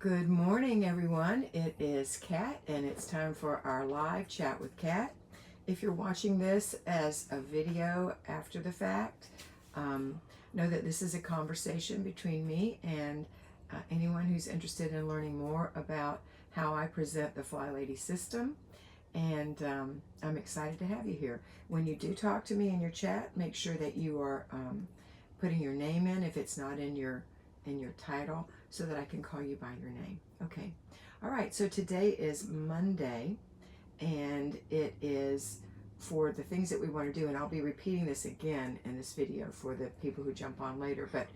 Good morning, everyone. It is Kat, and it's time for our live chat with Kat. If you're watching this as a video after the fact, know that this is a conversation between me and anyone who's interested in learning more about how I present the Flylady system. And I'm excited to have you here. When you do talk to me in your chat, make sure that you are putting your name in if it's not in your title, so that I can call you by your name. Okay. All right. So today is Monday, and it is for the things that we want to do. And I'll be repeating this again in this video for the people who jump on later. But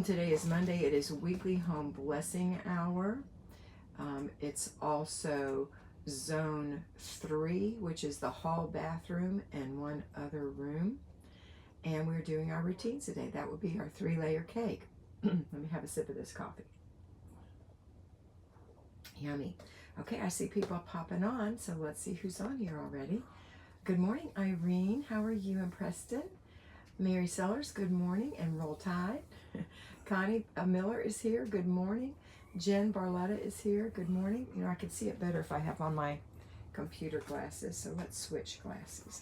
today is Monday. It is weekly home blessing hour. It's also zone 3, which is the hall bathroom and one other room. And we're doing our routines today. That would be our 3-layer cake. Let me have a sip of this coffee. Yummy. Okay, I see people popping on, so let's see who's on here already. Good morning, Irene. How are you and Preston? Mary Sellers, good morning, and Roll Tide. Connie Miller is here. Good morning. Jen Barletta is here. Good morning. You know, I can see it better if I have on my computer glasses, so let's switch glasses.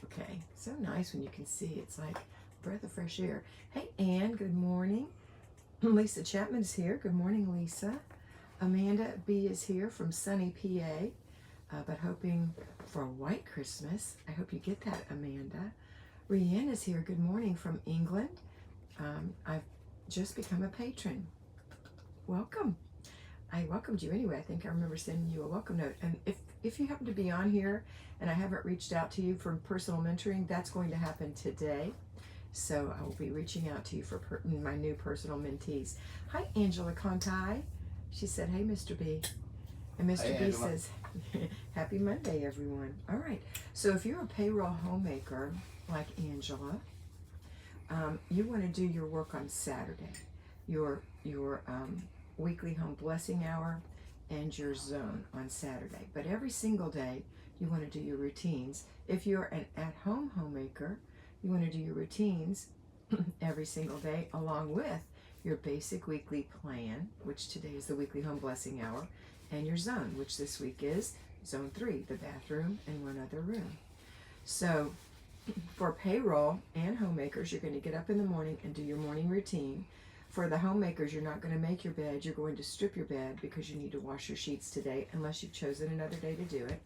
Okay, so nice when you can see. It's like a breath of fresh air. Hey, Ann, good morning. Lisa Chapman is here. Good morning, Lisa. Amanda B is here from sunny PA, but hoping for a white Christmas. I hope you get that, Amanda. Rianne is here. Good morning from England. I've just become a patron. Welcome. I welcomed you anyway. I think I remember sending you a welcome note. And if you happen to be on here and I haven't reached out to you for personal mentoring, that's going to happen today. So I will be reaching out to you for my new personal mentees. Hi, Angela Conti. She said, hey, Mr. B. And Mr. Hey, B Angela. says, happy Monday, everyone. All right. So if you're a payroll homemaker like Angela, you want to do your work on Saturday. Your weekly home blessing hour and your zone on Saturday. But every single day, you want to do your routines. If you're an at-home homemaker, you want to do your routines every single day along with your basic weekly plan, which today is the weekly home blessing hour, and your zone, which this week is zone 3, the bathroom and one other room. So for payroll and homemakers, you're going to get up in the morning and do your morning routine. For the homemakers, you're not going to make your bed. You're going to strip your bed because you need to wash your sheets today, unless you've chosen another day to do it.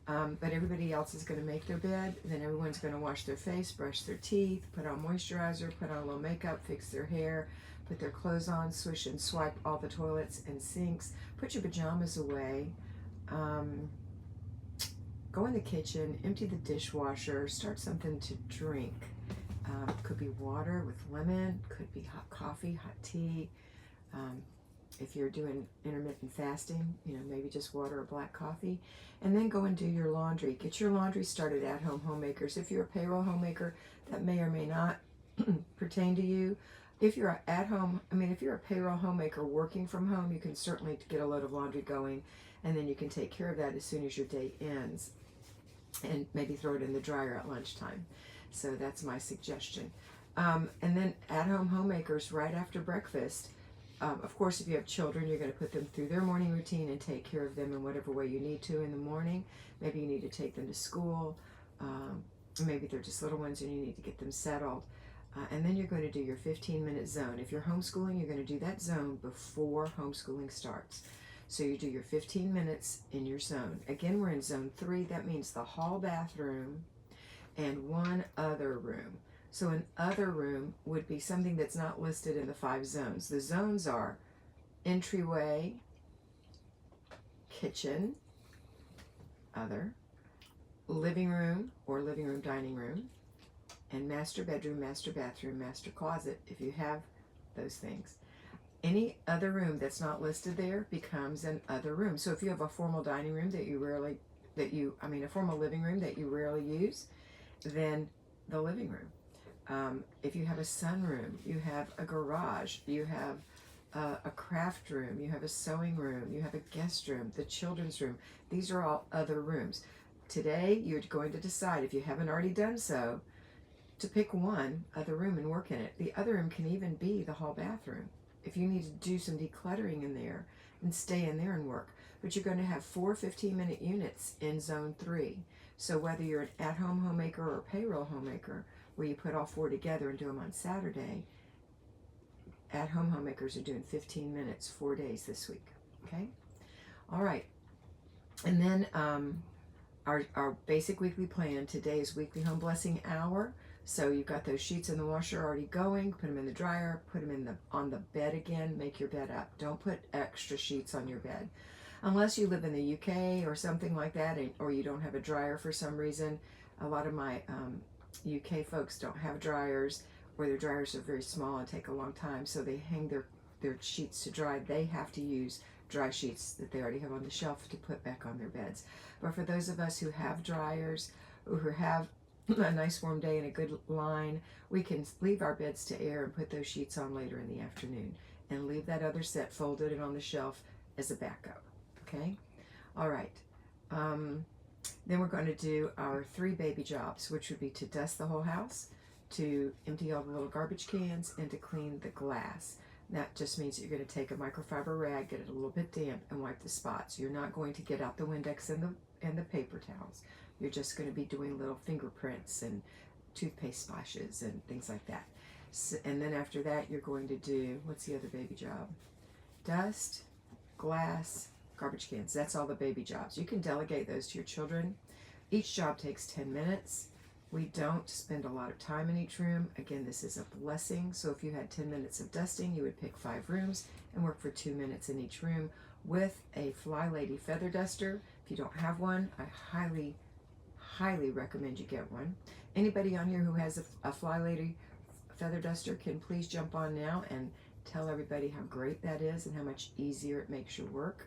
But everybody else is going to make their bed. Then everyone's going to wash their face, brush their teeth, put on moisturizer, put on a little makeup, fix their hair, put their clothes on, swish and swipe all the toilets and sinks, put your pajamas away, go in the kitchen, empty the dishwasher, start something to drink. Could be water with lemon, could be hot coffee, hot tea. If you're doing intermittent fasting, you know, maybe just water or black coffee. And then go and do your laundry. Get your laundry started at home, homemakers. If you're a payroll homemaker, that may or may not pertain to you. If you're at home, if you're a payroll homemaker working from home, you can certainly get a load of laundry going, and then you can take care of that as soon as your day ends, and maybe throw it in the dryer at lunchtime. So that's my suggestion. And then at-home homemakers, right after breakfast, of course, if you have children, you're going to put them through their morning routine and take care of them in whatever way you need to in the morning. Maybe you need to take them to school. Maybe they're just little ones and you need to get them settled. And then you're going to do your 15-minute zone. If you're homeschooling, you're going to do that zone before homeschooling starts. So you do your 15 minutes in your zone. Again, we're in zone 3. That means the hall bathroom and one other room. So an other room would be something that's not listed in the 5 zones. The zones are entryway, kitchen, other, living room or living room dining room, and master bedroom, master bathroom, master closet, if you have those things. Any other room that's not listed there becomes an other room. So if you have a formal dining room a formal living room that you rarely use, then the living room. If you have a sunroom, you have a garage, you have a craft room, you have a sewing room, you have a guest room, the children's room. These are all other rooms. Today, you're going to decide, if you haven't already done so, to pick one other room and work in it. The other room can even be the hall bathroom. If you need to do some decluttering in there, and stay in there and work. But you're going to have 4 15-minute units in zone 3. So whether you're an at-home homemaker or a payroll homemaker, where you put all 4 together and do them on Saturday, at-home homemakers are doing 15 minutes 4 days this week. Okay? All right. And then our basic weekly plan today is weekly home blessing hour. So you've got those sheets in the washer already going. Put them in the dryer. Put them on the bed again. Make your bed up. Don't put extra sheets on your bed, unless you live in the UK or something like that, or you don't have a dryer for some reason. A lot of my UK folks don't have dryers, or their dryers are very small and take a long time, so they hang their sheets to dry. They have to use dry sheets that they already have on the shelf to put back on their beds. But for those of us who have dryers, or who have a nice warm day and a good line, we can leave our beds to air and put those sheets on later in the afternoon, and leave that other set folded and on the shelf as a backup. Okay? All right. Then we're going to do our 3 baby jobs, which would be to dust the whole house, to empty all the little garbage cans, and to clean the glass. That just means that you're going to take a microfiber rag, get it a little bit damp, and wipe the spots. You're not going to get out the Windex and the paper towels. You're just going to be doing little fingerprints and toothpaste splashes and things like that. So, and then after that, you're going to do, what's the other baby job? Dust, glass, garbage cans. That's all the baby jobs. You can delegate those to your children. Each job takes 10 minutes. We don't spend a lot of time in each room. Again, this is a blessing. So if you had 10 minutes of dusting, you would pick 5 rooms and work for 2 minutes in each room with a Flylady feather duster. If you don't have one, I highly recommend you get one. Anybody on here who has a Flylady feather duster can please jump on now and tell everybody how great that is and how much easier it makes your work.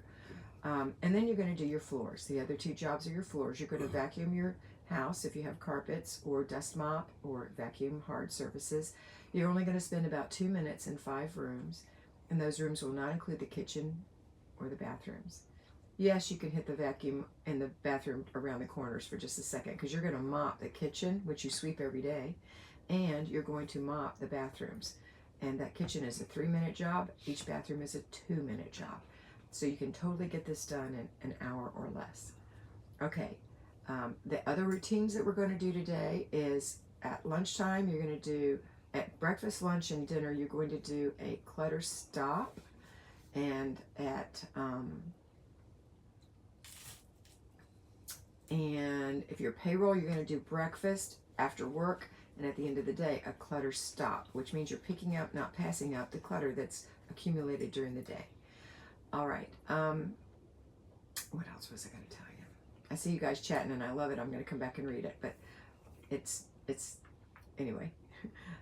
And then you're going to do your floors. The other 2 jobs are your floors. You're going to vacuum your house if you have carpets, or dust mop, or vacuum hard surfaces. You're only going to spend about 2 minutes in 5 rooms, and those rooms will not include the kitchen or the bathrooms. Yes, you can hit the vacuum in the bathroom around the corners for just a second, because you're going to mop the kitchen, which you sweep every day, and you're going to mop the bathrooms. And that kitchen is a 3-minute job. Each bathroom is a 2-minute job. So you can totally get this done in an hour or less. Okay, the other routines that we're going to do today is at lunchtime, you're going to do, at breakfast, lunch, and dinner, you're going to do a clutter stop. And and if you're payroll, you're going to do breakfast, after work, and at the end of the day, a clutter stop, which means you're picking up, not passing out, the clutter that's accumulated during the day. All right. What else was I going to tell you? I see you guys chatting, and I love it. I'm going to come back and read it, but it's anyway.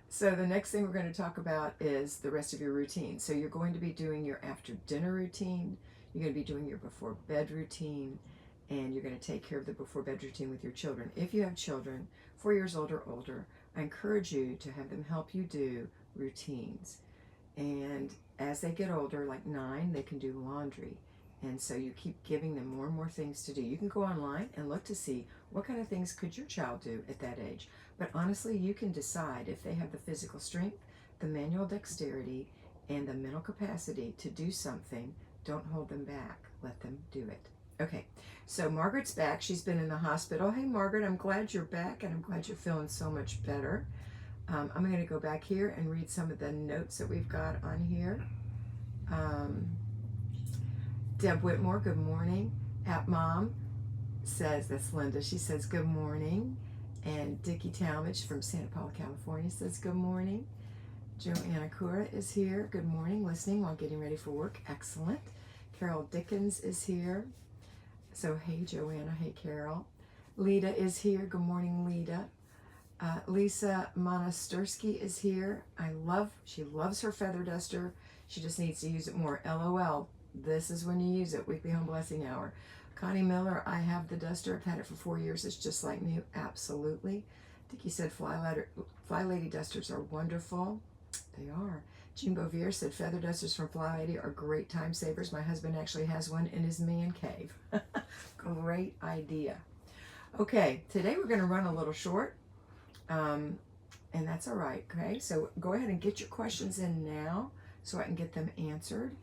So the next thing we're going to talk about is the rest of your routine. So you're going to be doing your after dinner routine. You're going to be doing your before bed routine, and you're going to take care of the before bed routine with your children. If you have children 4 years old or older, I encourage you to have them help you do routines. And as they get older, like 9, they can do laundry. And so you keep giving them more and more things to do. You can go online and look to see what kind of things could your child do at that age. But honestly, you can decide if they have the physical strength, the manual dexterity, and the mental capacity to do something. Don't hold them back. Let them do it. Okay, so Margaret's back. She's been in the hospital. Hey, Margaret, I'm glad you're back, and I'm glad you're feeling so much better. I'm going to go back here and read some of the notes that we've got on here. Deb Whitmore, good morning. At Mom says, that's Linda, she says good morning. And Dickie Talmadge from Santa Paula, California says good morning. Joanna Cura is here. Good morning, listening while getting ready for work. Excellent. Carol Dickens is here. So hey Joanna, hey Carol. Lita is here. Good morning, Lita. Lisa Monastersky is here. She loves her feather duster. She just needs to use it more. LOL. This is when you use it. Weekly Home Blessing Hour. Connie Miller, I have the duster. I've had it for 4 years. It's just like new. Absolutely. Dickie said Flylady dusters are wonderful. They are. Jean Bouvier said feather dusters from Flylady are great time savers. My husband actually has one in his man cave. Great idea. Okay, today we're going to run a little short. and that's all right, okay? So go ahead and get your questions in now so I can get them answered.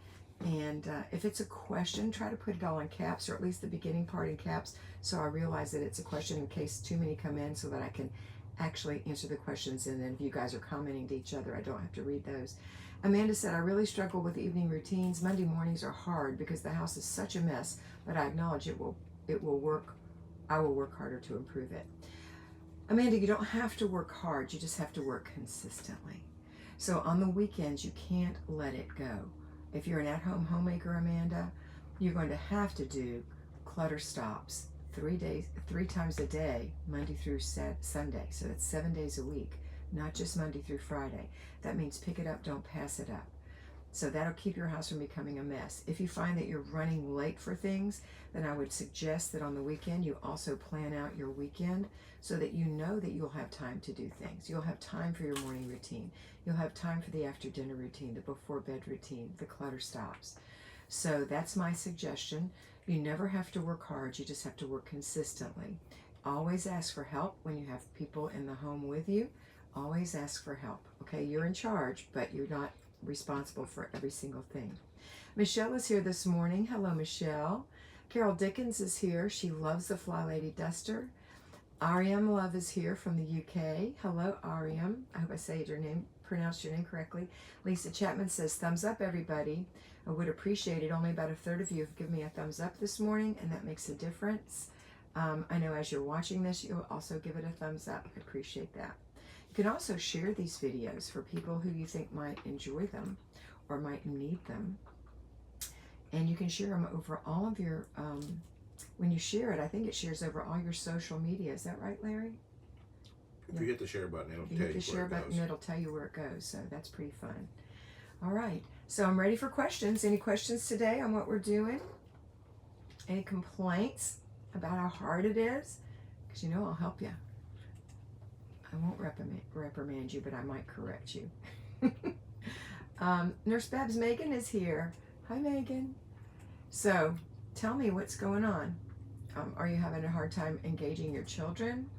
And if it's a question, try to put it all in caps, or at least the beginning part in caps, so I realize that it's a question in case too many come in, so that I can actually answer the questions. And then if you guys are commenting to each other, I don't have to read those. Amanda said, I really struggle with evening routines. Monday mornings are hard because the house is such a mess, but I acknowledge it will work. I will work harder to improve it. Amanda, you don't have to work hard, you just have to work consistently. So on the weekends, you can't let it go. If you're an at-home homemaker, Amanda, you're going to have to do clutter stops 3 times a day, Monday through Sunday. So that's 7 days a week, not just Monday through Friday. That means pick it up, don't pass it up. So that'll keep your house from becoming a mess. If you find that you're running late for things, then I would suggest that on the weekend you also plan out your weekend so that you know that you'll have time to do things. You'll have time for your morning routine. You'll have time for the after dinner routine, the before bed routine, the clutter stops. So that's my suggestion. You never have to work hard, you just have to work consistently. Always ask for help when you have people in the home with you. Always ask for help. Okay, you're in charge, but you're not responsible for every single thing. Michelle is here this morning. Hello, Michelle. Carol Dickens is here. She loves the Flylady duster. Ariam Love is here from the UK. Hello, Ariam. I hope I pronounced your name correctly. Lisa Chapman says, thumbs up, everybody. I would appreciate it. Only about a third of you have given me a thumbs up this morning, and that makes a difference. I know as you're watching this, you'll also give it a thumbs up. I appreciate that. You can also share these videos for people who you think might enjoy them or might need them. And you can share them over all of your, when you share it, I think it shares over all your social media. Is that right, Larry? If you hit the share button, it'll tell you where it goes. Hit the share button, it'll tell you where it goes. So that's pretty fun. All right. So I'm ready for questions. Any questions today on what we're doing? Any complaints about how hard it is? Because you know I'll help you. I won't reprimand you, but I might correct you. Nurse Babs Megan is here. Hi, Megan. So tell me what's going on. Are you having a hard time engaging your children?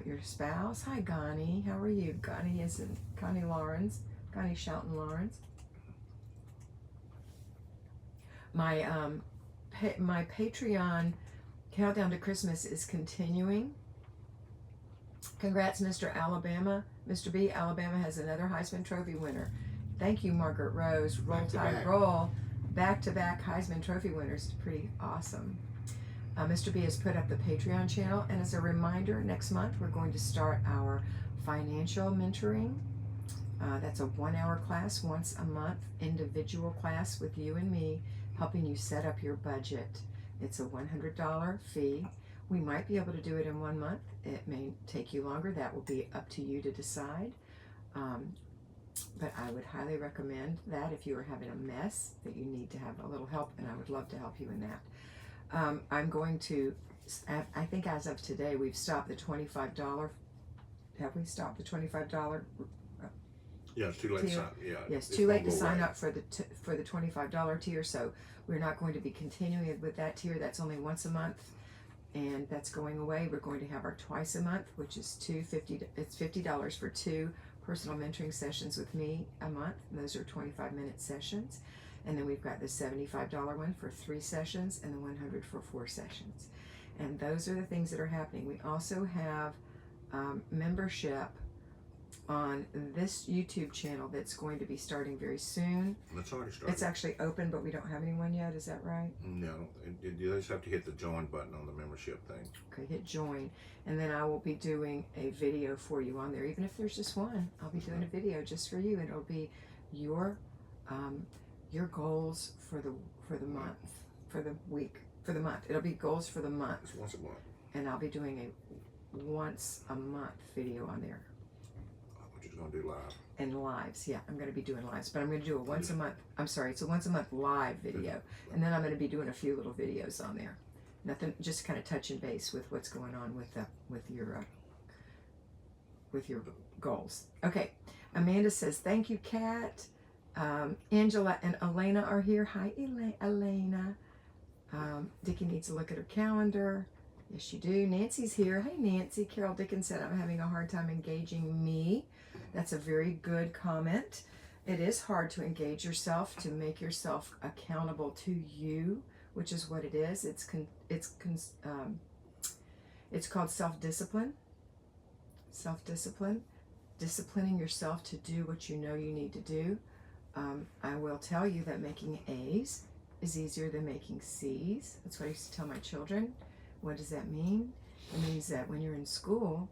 Your spouse? Hi, Gani. How are you? Gani is in Connie Lawrence. Gani Shelton Lawrence. My Patreon countdown to Christmas is continuing. Congrats, Mr. Alabama. Mr. B, Alabama has another Heisman Trophy winner. Thank you, Margaret Rose. Roll Tide Roll. Back-to-back Heisman Trophy winners. Pretty awesome. Mr. B has put up the Patreon channel, and as a reminder, next month we're going to start our financial mentoring. That's a 1-hour class once a month, individual class with you and me, helping you set up your budget. It's a $100 fee. We might be able to do it in 1 month. It may take you longer. That will be up to you to decide. But I would highly recommend that if you are having a mess, that you need to have a little help, and I would love to help you in that. I'm going to, I think as of today, we've stopped the $25. Have we stopped the $25? Yeah, it's too late to sign. Yeah, yes, too late to sign up for the $25 tier. So we're not going to be continuing with that tier. That's only once a month, and that's going away. We're going to have our twice a month, which is It's $50 for 2 personal mentoring sessions with me a month. And those are 25-minute sessions. And then we've got the $75 one for 3 sessions and the $100 for 4 sessions. And those are the things that are happening. We also have membership on this YouTube channel that's going to be starting very soon. It's already started. It's actually open, but we don't have anyone yet. Is that right? No, you just have to hit the join button on the membership thing. Okay, hit join, and then I will be doing a video for you on there. Even if there's just one, I'll be doing a video just for you, and it'll be your goals for the month, for the week, for the month. It'll be goals for the month. It's once a month. And I'll be doing a once a month video on there. Going to do live and lives. Yeah, I'm going to be doing lives, but I'm going to do a once a month. I'm sorry, it's a once a month live video, and then I'm going to be doing a few little videos on there. Nothing, just kind of touching base with what's going on with your goals. Okay, Amanda says thank you, Kat. Angela and Elena are here. Hi, Elena. Dickie needs to look at her calendar. Yes, you do. Nancy's here. Hey, Nancy. Carol Dickens said, I'm having a hard time engaging me. That's a very good comment. It is hard to engage yourself, to make yourself accountable to you, which is what it is. It's called self-discipline. Self-discipline. Disciplining yourself to do what you know you need to do. I will tell you that making A's is easier than making C's. That's what I used to tell my children. What does that mean? It means that when you're in school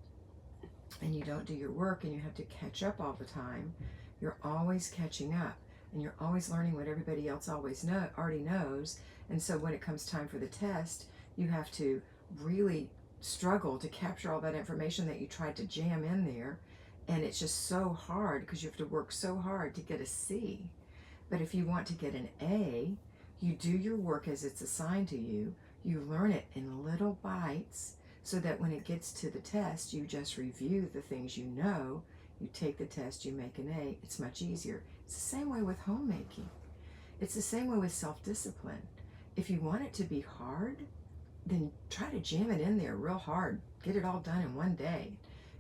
and you don't do your work and you have to catch up all the time, you're always catching up and you're always learning what everybody else already knows. And so when it comes time for the test, you have to really struggle to capture all that information that you tried to jam in there. And it's just so hard because you have to work so hard to get a C. But if you want to get an A, you do your work as it's assigned to you. You learn it in little bites so that when it gets to the test, you just review the things you know. You take the test, you make an A. It's much easier. It's the same way with homemaking. It's the same way with self-discipline. If you want it to be hard, then try to jam it in there real hard. Get it all done in one day.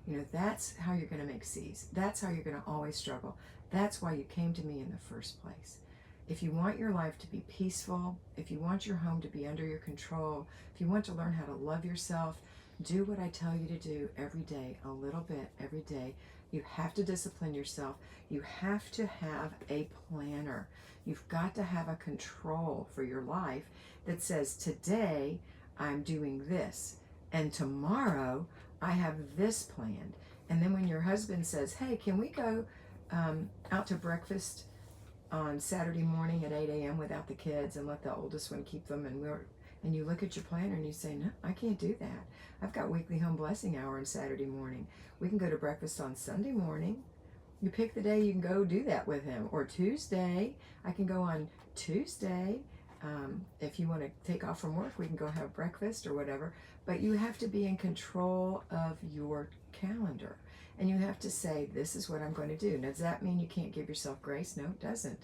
You know, that's how you're going to make C's. That's how you're going to always struggle. That's why you came to me in the first place. If you want your life to be peaceful, if you want your home to be under your control, if you want to learn how to love yourself, do what I tell you to do every day, a little bit every day. You have to discipline yourself. You have to have a planner. You've got to have a control for your life that says, today I'm doing this, and tomorrow I have this planned. And then when your husband says, hey, can we go out to breakfast on Saturday morning at 8 a.m. without the kids and let the oldest one keep them, and you look at your planner and you say, no, I can't do that. I've got weekly home blessing hour on Saturday morning. We can go to breakfast on Sunday morning. You pick the day you can go do that with him. Or Tuesday, I can go on Tuesday. If you want to take off from work, we can go have breakfast or whatever. But you have to be in control of your calendar. And you have to say, this is what I'm going to do. Now, does that mean you can't give yourself grace? No, it doesn't.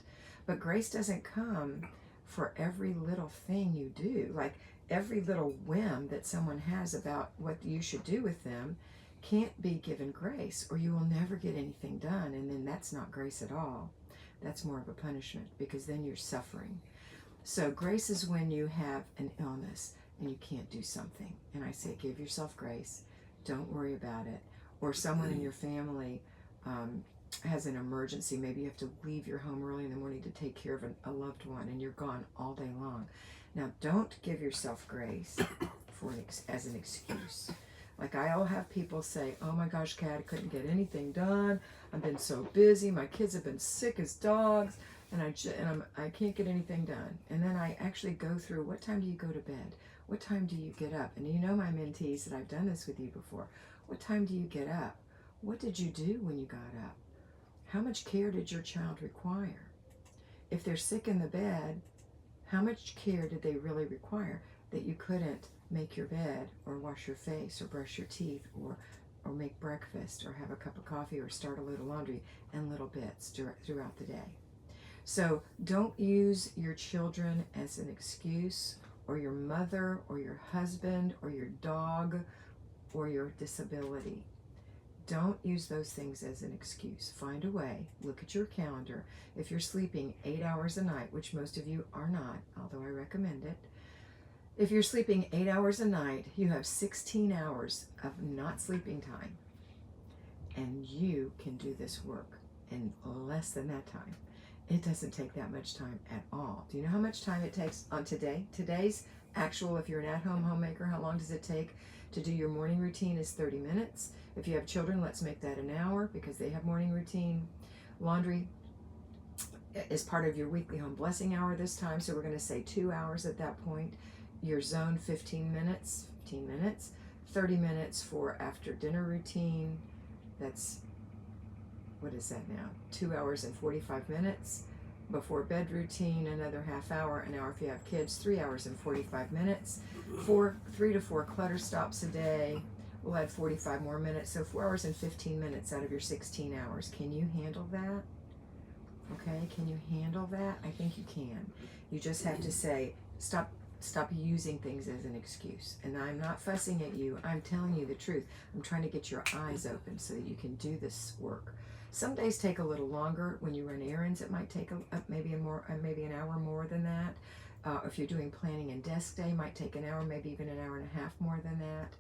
But grace doesn't come for every little thing you do. Like every little whim that someone has about what you should do with them can't be given grace, or you will never get anything done. And then that's not grace at all. That's more of a punishment, because then you're suffering. So grace is when you have an illness and you can't do something. And I say, give yourself grace. Don't worry about it. Or someone in your family has an emergency. Maybe you have to leave your home early in the morning to take care of a loved one, and you're gone all day long. Now, don't give yourself grace as an excuse. Like I'll have people say, oh my gosh, Kat, I couldn't get anything done. I've been so busy. My kids have been sick as dogs, and I can't get anything done. And then I actually go through, what time do you go to bed? What time do you get up? And you know my mentees that I've done this with you before. What time do you get up? What did you do when you got up? How much care did your child require? If they're sick in the bed, how much care did they really require that you couldn't make your bed or wash your face or brush your teeth or make breakfast or have a cup of coffee or start a load of laundry in little bits throughout the day? So don't use your children as an excuse, or your mother or your husband or your dog or your disability. Don't use those things as an excuse. Find a way. Look at your calendar. If you're sleeping 8 hours a night, which most of you are not, although I recommend it, if you're sleeping 8 hours a night, you have 16 hours of not sleeping time. And you can do this work in less than that time. It doesn't take that much time at all. Do you know how much time it takes on today's actual, if you're an at-home homemaker, how long does it take to do your morning routine? Is 30 minutes. If you have children, let's make that an hour because they have morning routine. Laundry is part of your weekly home blessing hour this time, so we're going to say 2 hours at that point. Your zone, 15 minutes, 30 minutes for after dinner routine. That's, what is that now? 2 hours and 45 minutes. Before bed routine, another half hour. An hour if you have kids, 3 hours and 45 minutes. 3 to 4 clutter stops a day. We'll add 45 more minutes. So 4 hours and 15 minutes out of your 16 hours. Can you handle that? Okay, can you handle that? I think you can. You just have to say, stop Stop using things as an excuse. And I'm not fussing at you. I'm telling you the truth. I'm trying to get your eyes open so that you can do this work. Some days take a little longer. When you run errands, it might take maybe an hour more than that. If you're doing planning and desk day, it might take an hour, maybe even an hour and a half more than that.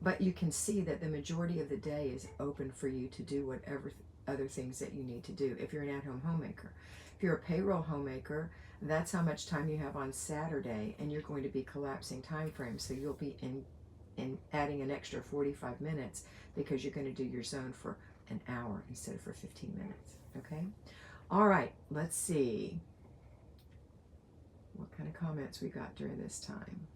But you can see that the majority of the day is open for you to do whatever other things that you need to do. If you're an at-home homemaker, if you're a payroll homemaker, that's how much time you have on Saturday, and you're going to be collapsing time frames. So you'll be in adding an extra 45 minutes because you're going to do your zone for an hour instead of for 15 minutes. Okay? All right, let's see what kind of comments we got during this time.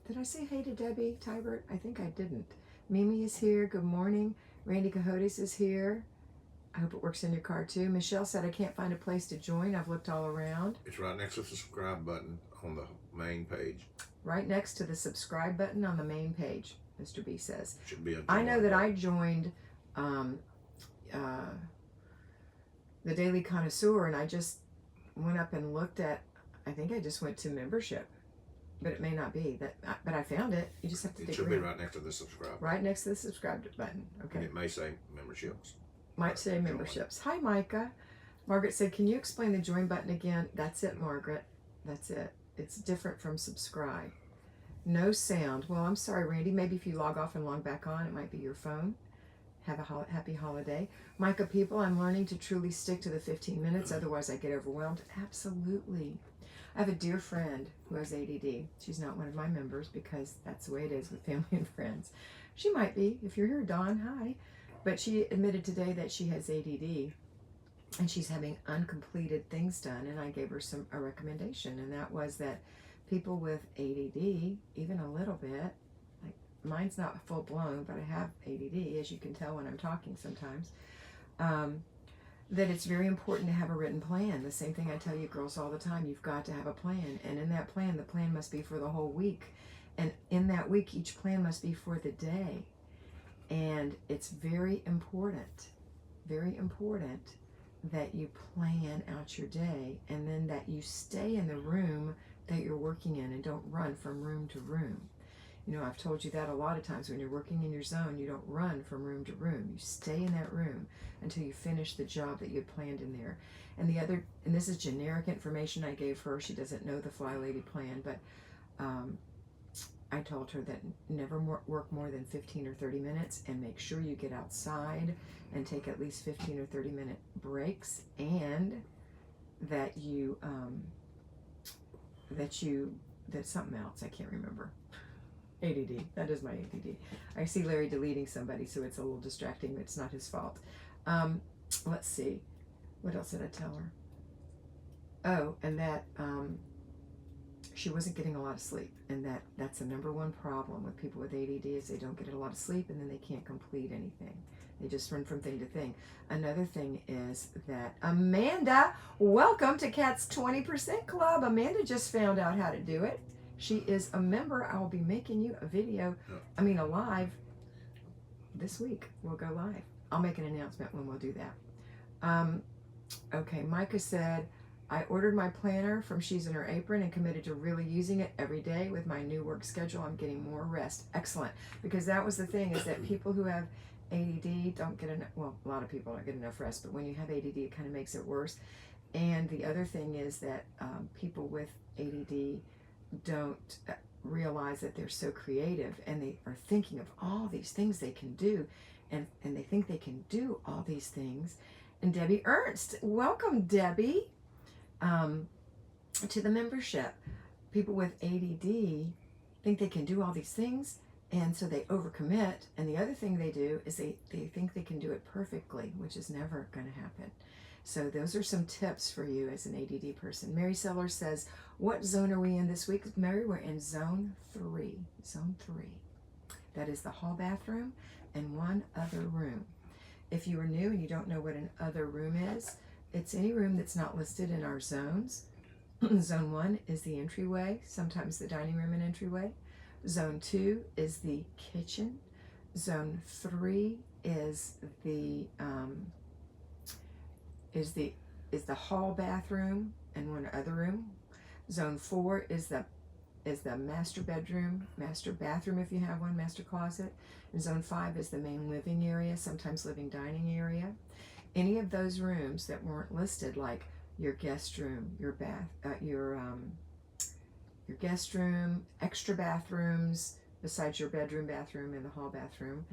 Did I say hey to Debbie Tybert? I think I didn't. Mimi is here. Good morning. Randy Cahotes is here. I hope it works in your car too. Michelle said, I can't find a place to join. I've looked all around. It's right next to the subscribe button on the main page. Right next to the subscribe button on the main page, Mr. B says. Should be a I know that button. I joined the Daily Connoisseur, and I just went up and looked at, I think I just went to membership. But it may not be that, but I found it. You just have to It dig should be around. right next to the subscribe. Right next to the subscribe button. Okay. And it may say memberships. Might say Join. memberships. Hi, Micah. Margaret said, can you explain the join button again? That's it, Margaret. That's it. It's different from subscribe. No sound. Well, I'm sorry, Randy. Maybe if you log off and log back on, it might be your phone. Have a happy holiday. Micah, people, I'm learning to truly stick to the 15 minutes. Otherwise, I get overwhelmed. Absolutely. I have a dear friend who has ADD. She's not one of my members because that's the way it is with family and friends. She might be. If you're here, Dawn, hi. But she admitted today that she has ADD and she's having uncompleted things done. And I gave her a recommendation, and that was that people with ADD, even a little bit, like mine's not full blown, but I have ADD, as you can tell when I'm talking sometimes, that it's very important to have a written plan. The same thing I tell you girls all the time. You've got to have a plan. And in that plan, the plan must be for the whole week. And in that week, each plan must be for the day. And it's very important that you plan out your day, and then that you stay in the room that you're working in and don't run from room to room. You know, I've told you that a lot of times. When you're working in your zone, you don't run from room to room. You stay in that room until you finish the job that you had planned in there. And this is generic information I gave her. She doesn't know the Flylady plan, but I told her that never work more than 15 or 30 minutes, and make sure you get outside and take at least 15 or 30 minute breaks, and that that's something else. I can't remember. ADD. That is my ADD. I see Larry deleting somebody, so it's a little distracting. It's not his fault. Let's see. What else did I tell her? Oh, and that she wasn't getting a lot of sleep, and that's the number one problem with people with ADD is they don't get a lot of sleep, and then they can't complete anything. They just run from thing to thing. Another thing is that Amanda, welcome to Kat's 20% Club. Amanda just found out how to do it. She is a member. I will be making you a video, a live this week. We'll go live. I'll make an announcement when we'll do that. Okay, Micah said, I ordered my planner from She's in Her Apron and committed to really using it every day. With my new work schedule, I'm getting more rest. Excellent. Because that was the thing, is that people who have ADD don't get enough, well, a lot of people don't get enough rest, but when you have ADD, it kind of makes it worse. And the other thing is that people with ADD don't realize that they're so creative, and they are thinking of all these things they can do, and they think they can do all these things. And Debbie Ernst, welcome Debbie, to the membership. People with ADD think they can do all these things, and so they overcommit. And the other thing they do is they think they can do it perfectly, which is never going to happen. So those are some tips for you as an ADD person. Mary Sellers says, what zone are we in this week? Mary, we're in zone 3. Zone 3. That is the hall bathroom and one other room. If you are new and you don't know what an other room is, it's any room that's not listed in our zones. Zone 1 is the entryway, sometimes the dining room and entryway. Zone 2 is the kitchen. Zone 3 is the is the hall bathroom and one other room. Zone 4 is the master bedroom, master bathroom if you have one, master closet. And zone 5 is the main living area, sometimes living dining area. Any of those rooms that weren't listed, like your guest room, your your guest room, extra bathrooms besides your bedroom, bathroom, and the hall bathroom,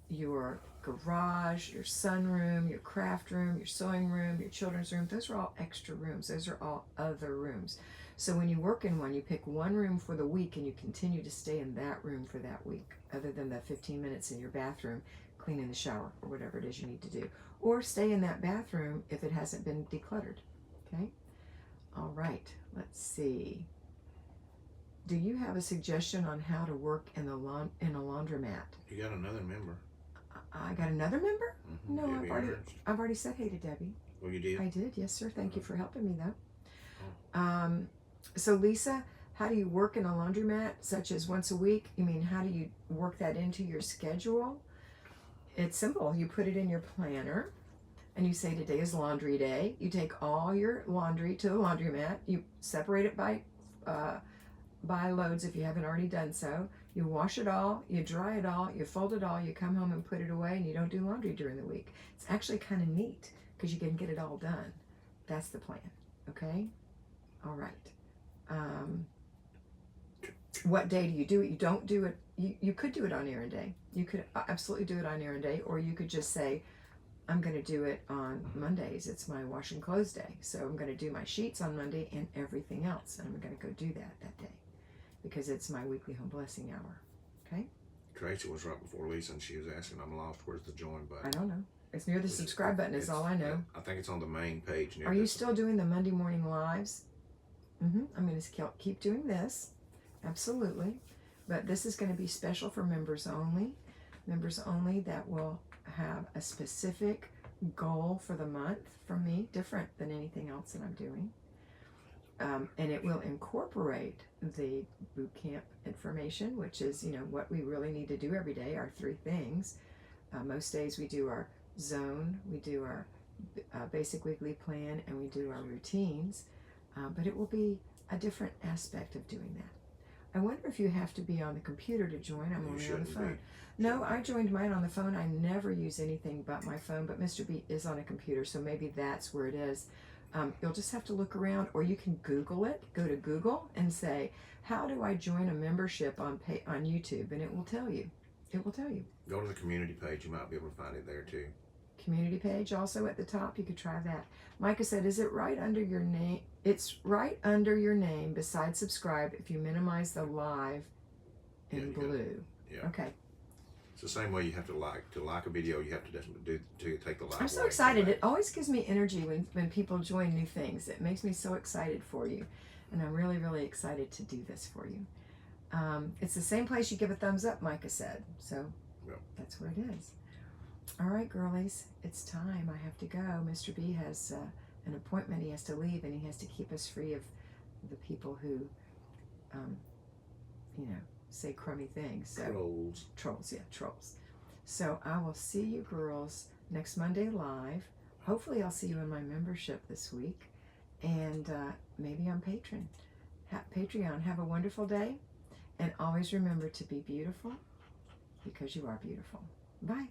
your garage, your sunroom, your craft room, your sewing room, your children's room, those are all extra rooms. Those are all other rooms. So when you work in one, you pick one room for the week and you continue to stay in that room for that week, other than the 15 minutes in your bathroom cleaning the shower or whatever it is you need to do. Or stay in that bathroom if it hasn't been decluttered. Okay? All right, let's see. Do you have a suggestion on how to work in a laundromat? You got another member. I got another member? Mm-hmm. No, Debbie I've already said hey to Debbie. Oh, you did? I did, yes sir. Thank you for helping me though. Oh. So Lisa, how do you work in a laundromat, such as once a week? You mean, how do you work that into your schedule? It's simple. You put it in your planner and you say today is laundry day. You take all your laundry to the laundromat. You separate it by loads if you haven't already done so. You wash it all, you dry it all, you fold it all, you come home and put it away, and you don't do laundry during the week. It's actually kind of neat because you can get it all done. That's the plan, okay? All right. What day do you do it? You don't do it. You could do it on errand day. You could absolutely do it on errand day, or you could just say, I'm going to do it on Mondays. It's my wash and clothes day. So I'm going to do my sheets on Monday and everything else. And I'm going to go do that day because it's my weekly home blessing hour. Okay? Tracy was right before Lisa, and she was asking, I'm lost, where's the join button? I don't know. It's near the subscribe button is all I know. I think it's on the main page. Are you still doing the Monday morning lives? I'm going to keep doing this. Absolutely. But this is going to be special for members only. Members only that will have a specific goal for the month from me, different than anything else that I'm doing. And it will incorporate the boot camp information, which is, what we really need to do every day, our 3 things. Most days we do our zone, we do our basic weekly plan, and we do our routines. But it will be a different aspect of doing that. I wonder if you have to be on the computer to join. I'm only on the phone. No, I joined mine on the phone. I never use anything but my phone, but Mr. B is on a computer, so maybe that's where it is. You'll just have to look around, or you can Google it. Go to Google and say, how do I join a membership on YouTube? And it will tell you. It will tell you. Go to the community page. You might be able to find it there too. Community page also at the top. You could try that. Micah said, is it right under your name? It's right under your name beside subscribe if you minimize the live in blue. Yeah. Okay. It's the same way you have to like a video. You have to definitely take the live. I'm so excited. It always gives me energy when people join new things. It makes me so excited for you, and I'm really, really excited to do this for you. It's the same place you give a thumbs up, Micah said. So that's where it is. All right, girlies, it's time. I have to go. Mr. B has an appointment. He has to leave, and he has to keep us free of the people who, say crummy things. So, trolls. So I will see you girls next Monday live. Hopefully I'll see you in my membership this week, and maybe on Patreon. Have a wonderful day, and always remember to be beautiful because you are beautiful. Bye.